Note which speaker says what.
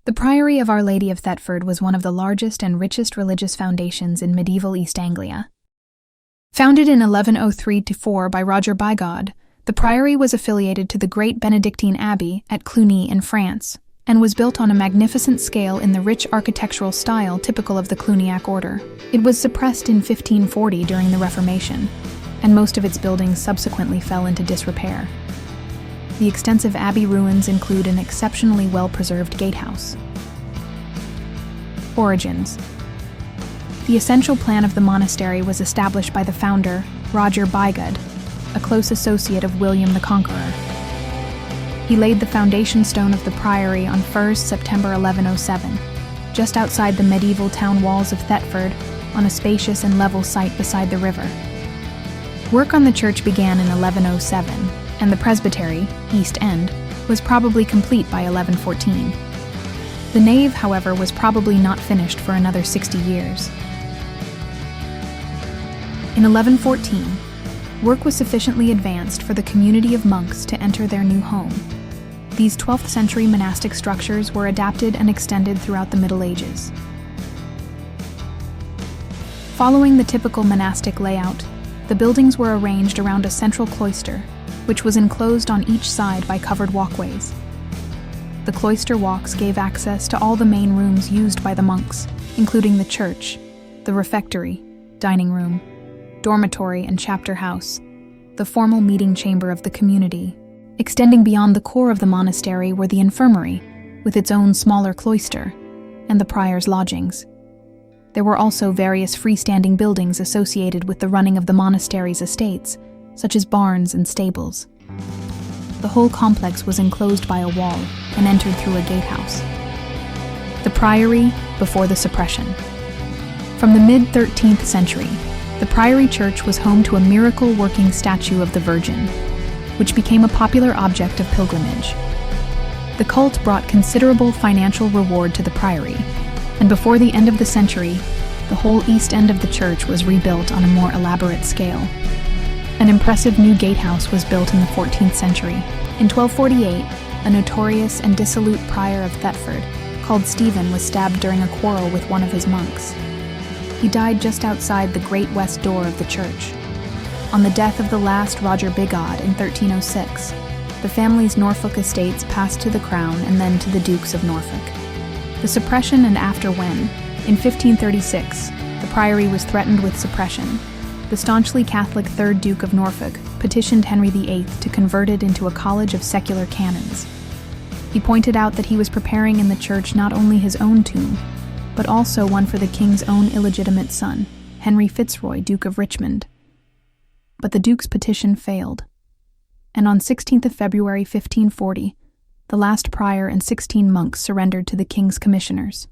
Speaker 1: The Priory of Our Lady of Thetford was one of the largest and richest religious foundations in medieval East Anglia. Founded in 1103-4 by Roger Bigod, the priory was affiliated to the great Benedictine Abbey at Cluny in France, and was built on a magnificent scale in the rich architectural style typical of the Cluniac order. It was suppressed in 1540 during the Reformation, and most of its buildings subsequently fell into disrepair. The extensive abbey ruins include an exceptionally well-preserved gatehouse. Origins. The essential plan of the monastery was established by the founder, Roger Bigod, a close associate of William the Conqueror. He laid the foundation stone of the priory on 1st September 1107, just outside the medieval town walls of Thetford, on a spacious and level site beside the river. Work on the church began in 1107, and the presbytery, East End, was probably complete by 1114. The nave, however, was probably not finished for another 60 years. In 1114, work was sufficiently advanced for the community of monks to enter their new home. These 12th century monastic structures were adapted and extended throughout the Middle Ages. Following the typical monastic layout, the buildings were arranged around a central cloister, which was enclosed on each side by covered walkways. The cloister walks gave access to all the main rooms used by the monks, including the church, the refectory, dining room, dormitory and chapter house, the formal meeting chamber of the community. Extending beyond the core of the monastery were the infirmary, with its own smaller cloister, and the prior's lodgings. There were also various freestanding buildings associated with the running of the monastery's estates, such as barns and stables. The whole complex was enclosed by a wall and entered through a gatehouse. The priory before the suppression. From the mid-13th century, the priory church was home to a miracle-working statue of the Virgin, which became a popular object of pilgrimage. The cult brought considerable financial reward to the priory, and before the end of the century, the whole east end of the church was rebuilt on a more elaborate scale. An impressive new gatehouse was built in the 14th century. In 1248, a notorious and dissolute prior of Thetford, called Stephen, was stabbed during a quarrel with one of his monks. He died just outside the great west door of the church. On the death of the last Roger Bigod in 1306, the family's Norfolk estates passed to the crown and then to the Dukes of Norfolk. The suppression and after when, in 1536, the priory was threatened with suppression, the staunchly Catholic 3rd Duke of Norfolk petitioned Henry VIII to convert it into a college of secular canons. He pointed out that he was preparing in the church not only his own tomb, but also one for the king's own illegitimate son, Henry Fitzroy, Duke of Richmond. But the Duke's petition failed, and on 16th of February 1540, the last prior and 16 monks surrendered to the king's commissioners.